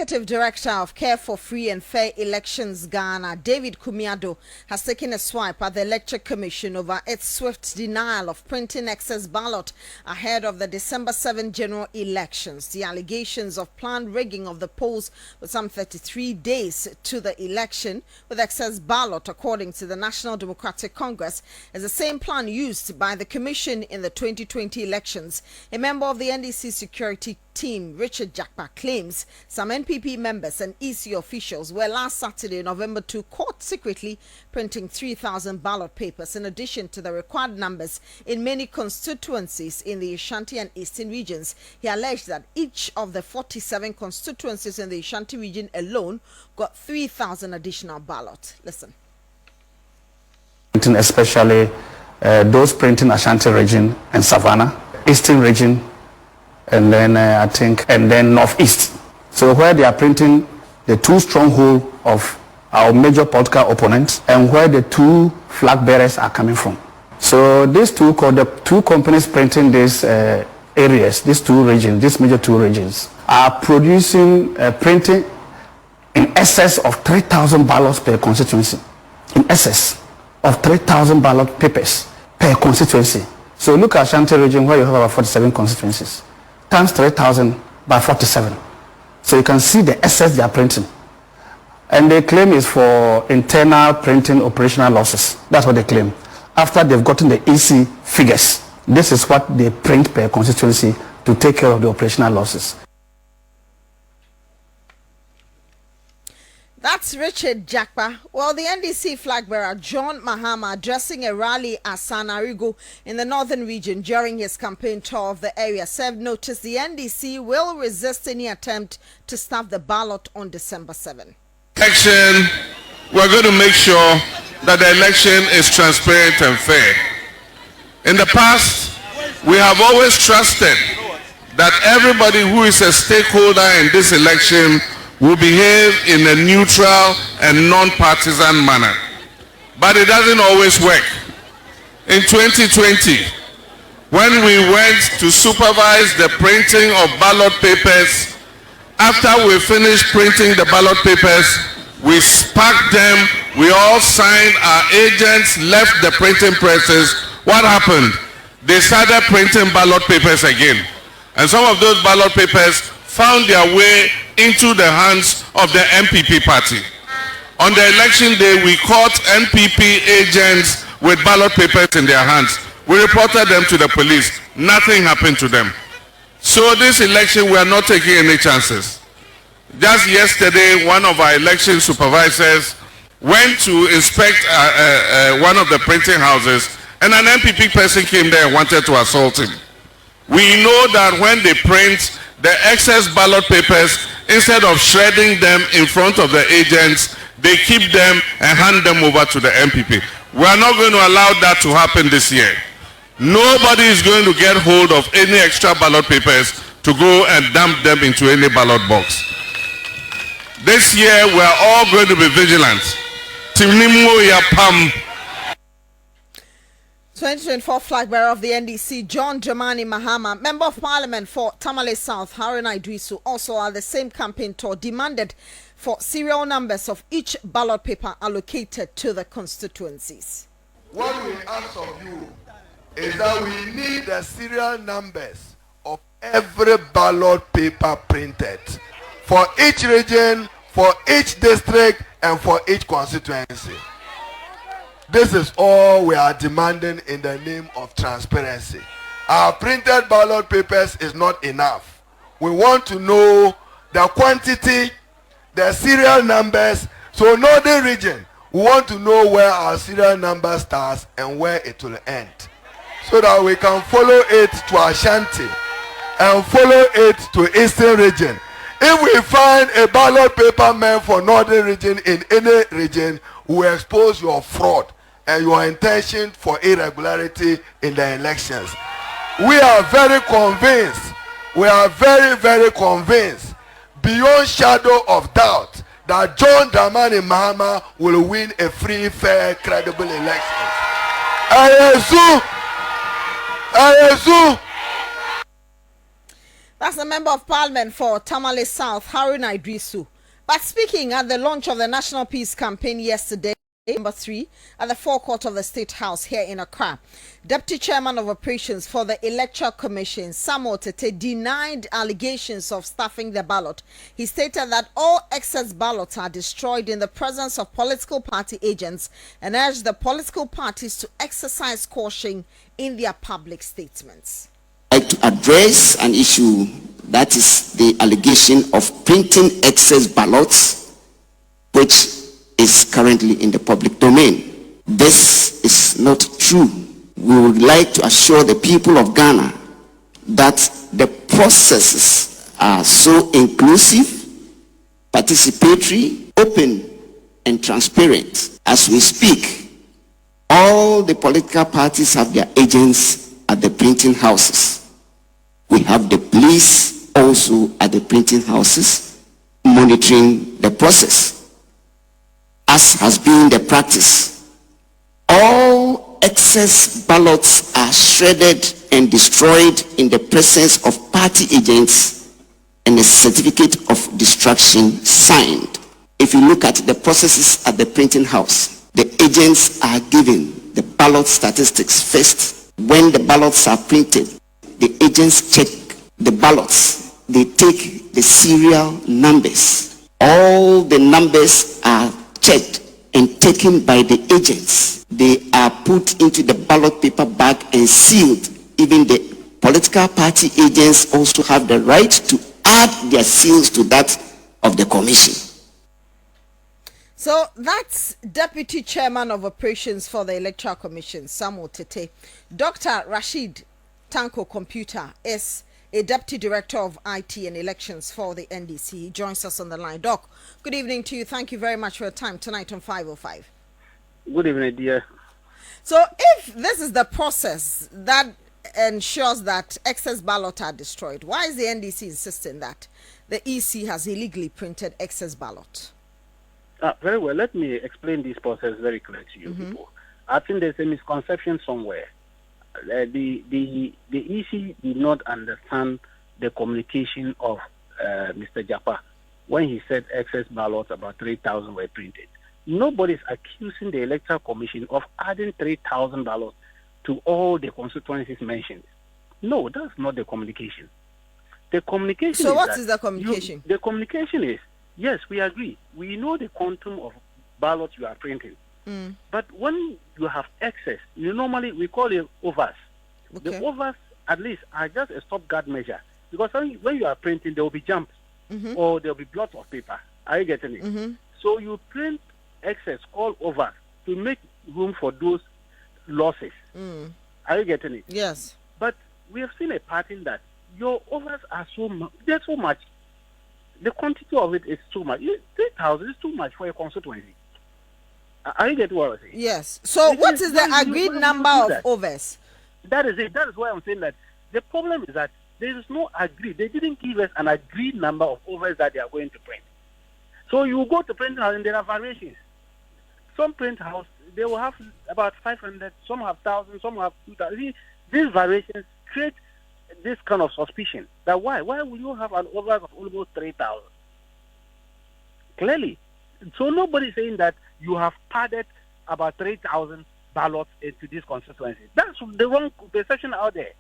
Executive Director of Care for Free and Fair Elections Ghana, David Kumiado, has taken a swipe at the Electoral Commission over its swift denial of printing excess ballot ahead of the December 7 general elections. The allegations of planned rigging of the polls with some 33 days to the election with excess ballot, according to the National Democratic Congress, is the same plan used by the Commission in the 2020 elections. A member of the NDC security team, Richard Jakpa, claims some NPP members and EC officials were last Saturday, November 2, caught secretly printing 3,000 ballot papers in addition to the required numbers in many constituencies in the Ashanti and Eastern regions. He alleged that each of the 47 constituencies in the Ashanti region alone got 3,000 additional ballots. Listen. Especially those printing Ashanti region and Savannah, Eastern region, and then and then Northeast. So where they are printing the two strongholds of our major political opponents and where the two flag bearers are coming from. So these two, the two companies printing these areas, these two regions, these major two regions, are producing, printing in excess of 3,000 ballots per constituency. In excess of 3,000 ballot papers per constituency. So look at Ashanti region where you have about 47 constituencies. Times 3,000 by 47. So you can see the excess they are printing. And they claim is for internal printing operational losses. That's what they claim. After they've gotten the EC figures, this is what they print per constituency to take care of the operational losses. That's Richard Jakpa. Well, the NDC flag bearer John Mahama addressing a rally at Sanarigo in the northern region during his campaign tour of the area served notice the NDC will resist any attempt to stop the ballot on December 7. Election, we're going to make sure that the election is transparent and fair. In the past, we have always trusted that everybody who is a stakeholder in this election will behave in a neutral and non-partisan manner. But it doesn't always work. In 2020, when we went to supervise the printing of ballot papers, after we finished printing the ballot papers, we packed them, we all signed, our agents left the printing presses. What happened? They started printing ballot papers again. And some of those ballot papers found their way into the hands of the NPP party. On the election day, we caught NPP agents with ballot papers in their hands. We reported them to the police. Nothing happened to them. So this election, we are not taking any chances. Just yesterday, one of our election supervisors went to inspect one of the printing houses, and an NPP person came there and wanted to assault him. We know that when they print the excess ballot papers, instead of shredding them in front of the agents, they keep them and hand them over to the NPP. We are not going to allow that to happen this year. Nobody is going to get hold of any extra ballot papers to go and dump them into any ballot box. This year, we are all going to be vigilant. 2024 flag bearer of the NDC, John Dramani Mahama, Member of Parliament for Tamale South, Haruna Idrisu, also on the same campaign tour, demanded for serial numbers of each ballot paper allocated to the constituencies. What we ask of you is that we need the serial numbers of every ballot paper printed for each region, for each district, and for each constituency. This is all we are demanding in the name of transparency. Our printed ballot papers is not enough. We want to know the quantity, the serial numbers. So northern region, we want to know where our serial number starts and where it will end, so that we can follow it to Ashanti and follow it to Eastern region. If we find a ballot paper meant for northern region in any region, we will expose your fraud and your intention for irregularity in the elections. We are very convinced, very convinced, beyond shadow of doubt, that John Dramani Mahama will win a free, fair, credible election. I assume That's the Member of Parliament for Tamale South, Haruna Idrisu. But speaking at the launch of the National Peace Campaign yesterday, number 3, at the forecourt of the State House here in Accra, Deputy Chairman of Operations for the Electoral Commission, Samuel Tete, denied allegations of stuffing the ballot. He stated that all excess ballots are destroyed in the presence of political party agents and urged the political parties to exercise caution in their public statements. I'd like to address an issue, that is the allegation of printing excess ballots, which is currently in the public domain. This is not true. We would like to assure the people of Ghana that the processes are so inclusive, participatory, open, and transparent. As we speak, all the political parties have their agents at the printing houses. We have the police also at the printing houses monitoring the process. As has been the practice, all excess ballots are shredded and destroyed in the presence of party agents and a certificate of destruction signed. If you look at the processes at the printing house, the agents are given the ballot statistics first. When the ballots are printed, the agents check the ballots. They take the serial numbers. All the numbers are checked and taken by the agents. They are put into the ballot paper bag and sealed. Even the political party agents also have the right to add their seals to that of the commission. So that's Deputy Chairman of Operations for the Electoral Commission, Samuel Tete. Dr. Rashid Tanko Computer is a Deputy Director of IT and Elections for the NDC. He joins us on the line. Doc, good evening to you. Thank you very much for your time tonight on 505. Good evening, dear. So if this is the process that ensures that excess ballots are destroyed, why is the NDC insisting that the EC has illegally printed excess ballot? Very well. Let me explain this process very clearly to you people. I think there's a misconception somewhere. The EC did not understand the communication of Mr. Japa when he said excess ballots, about 3,000 were printed. Nobody's accusing the Electoral Commission of adding 3,000 ballots to all the constituencies mentioned. No, that's not the communication. The communication. So what is the communication? The communication is, yes, we agree. We know the quantum of ballots you are printing. But when you have excess, normally we call it overs. Okay. The overs, at least, are just a stopgap measure. Because when you are printing, there will be jumps or there will be blots of paper. Are you getting it? So you print excess all over to make room for those losses. Are you getting it? Yes. But we have seen a pattern that your overs are there's so much. The quantity of it is too much. 3,000 is too much for a constituency. Are you getting what I'm saying? Yes. So what is the agreed number of overs? That is it. That is why I'm saying that the problem is that there is no agreed. They didn't give us an agreed number of overs that they are going to print. So you go to print house and there are variations. Some print house, they will have about 500, some have 1,000, some have 2,000. These variations create this kind of suspicion. That why will you have an over of almost 3,000? Clearly. So nobody is saying that you have padded about 3,000 ballots into this constituency. That's the wrong perception out there.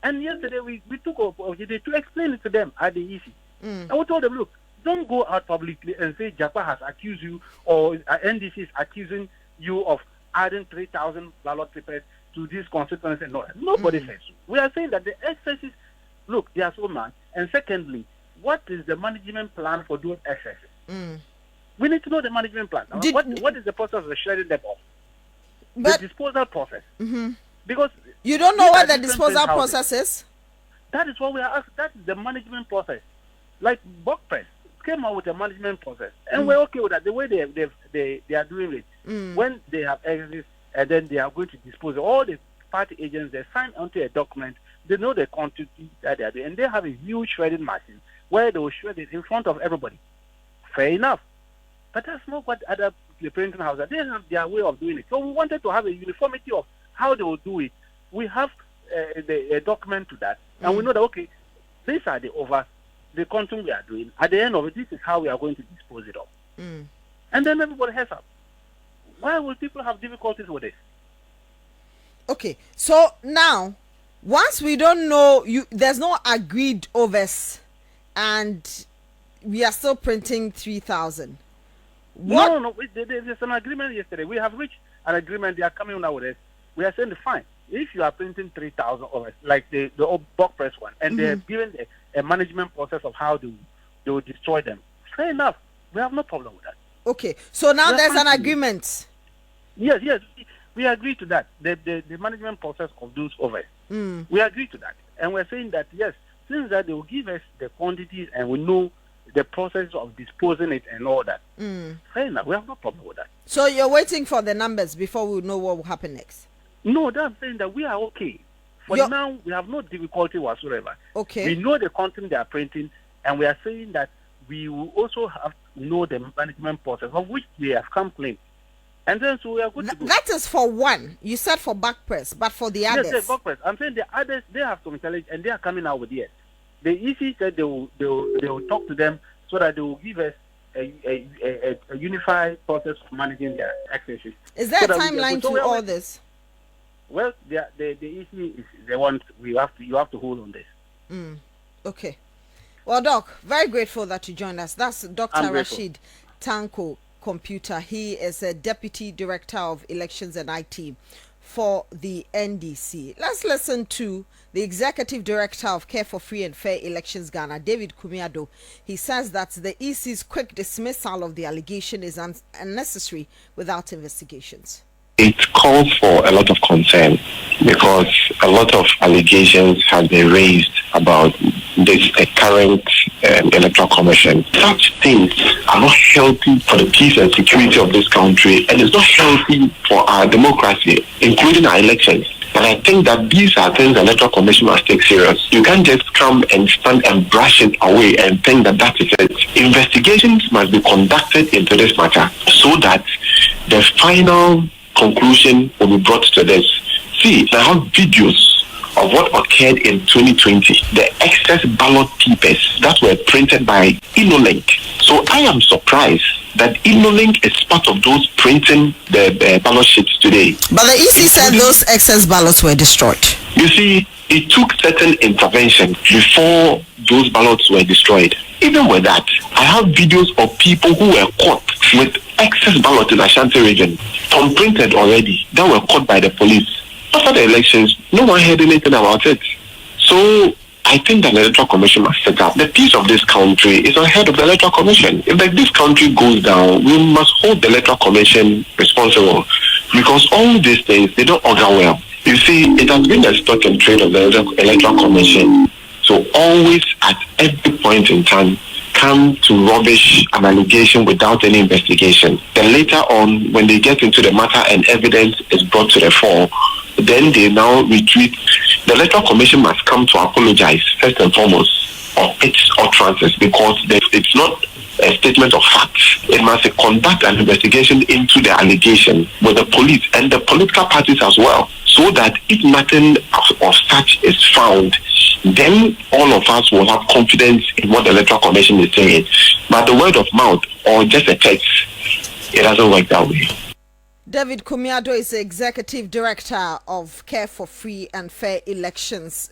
And yesterday we took opportunity to explain it to them at the EC. And we told them, look, don't go out publicly and say Japa has accused you or NDC is accusing you of adding 3,000 ballot papers to this constituency. No, nobody says so. We are saying that the excesses, look, they are so much. And secondly, what is the management plan for those excesses? We need to know the management plan. What is the process of shredding them off? The disposal process. Because you don't know what the disposal process is? That is what we are asking. That is the management process. Like Bokpress came out with a management process. And we're okay with that. The way they are doing it. When they have exits and then they are going to dispose of all the party agents, they sign onto a document. They know the quantity that they are doing. And they have a huge shredding machine where they will shred it in front of everybody. Fair enough. But that's not what other printing houses, they have their way of doing it. So we wanted to have a uniformity of how they will do it. We have a document to that, and we know that, okay, these are the quantum we are doing. At the end of it, this is how we are going to dispose it of. And then everybody has up. Why will people have difficulties with this? Okay, so now, once we don't know, there's no agreed overs, and we are still printing 3,000. No. There's an agreement yesterday. We have reached an agreement. They are coming out with it. We are saying, fine. If you are printing 3,000 overs, like the old bulk press one, and they're given a management process of how they will destroy them, fair enough. We have no problem with that. Okay, so now there's an agreement. Yes, we agree to that. The management process of those overs. We agree to that, and we're saying that yes, since that they will give us the quantities and we know the process of disposing it and all that. Fair enough. We have no problem with that. So you're waiting for the numbers before we know what will happen next? No, that's saying that we are okay. For now, we have no difficulty whatsoever. Okay. We know the content they are printing, and we are saying that we will also have to know the management process of which they have come clean. And then so we are good to go. That is for one. You said for back press, but for the others. Yes, back press. I'm saying the others, they have some intelligence and they are coming out with it. The EC said they will talk to them so that they will give us a unified process of managing their accesses. Is there a timeline to all this? Well, the EC is the one you have to hold on this. Okay. Well, Doc, very grateful that you joined us. That's Dr. Rashid Tanko Computer. He is a Deputy Director of Elections and IT for the NDC. Let's listen to the Executive Director of Care for Free and Fair Elections Ghana, David Kumiado. He says that the EC's quick dismissal of the allegation is unnecessary without investigations. It calls for a lot of concern because a lot of allegations have been raised about this current electoral commission. Such things are not healthy for the peace and security of this country, and it's not healthy for our democracy, including our elections. And I think that these are things the electoral commission must take serious. You can't just come and stand and brush it away and think that that is it. Investigations must be conducted into this matter so that the final conclusion will be brought to this. See, I have videos of what occurred in 2020, the excess ballot papers that were printed by InnoLink. So I am surprised that InnoLink is part of those printing the ballot sheets today. But the EC said those excess ballots were destroyed. You see, it took certain intervention before those ballots were destroyed. Even with that, I have videos of people who were caught with excess ballots in Ashanti region, unprinted already, that were caught by the police. After the elections, no one heard anything about it. So I think that the Electoral Commission must set up. The peace of this country is ahead of the Electoral Commission. If this country goes down, we must hold the Electoral Commission responsible because all these things, they don't augur well. You see, it has been a stock and trade of the Electoral Commission. So always at every point in time, come to rubbish an allegation without any investigation. Then later on, when they get into the matter and evidence is brought to the fore, then they now retreat. The Electoral Commission must come to apologize first and foremost of its utterances because it's not a statement of facts. It must conduct an investigation into the allegation with the police and the political parties as well, so that if nothing of such is found, then all of us will have confidence in what the Electoral Commission is saying. But the word of mouth or just a text, it doesn't work that way. David Kumiado is the Executive Director of Care for Free and Fair Elections.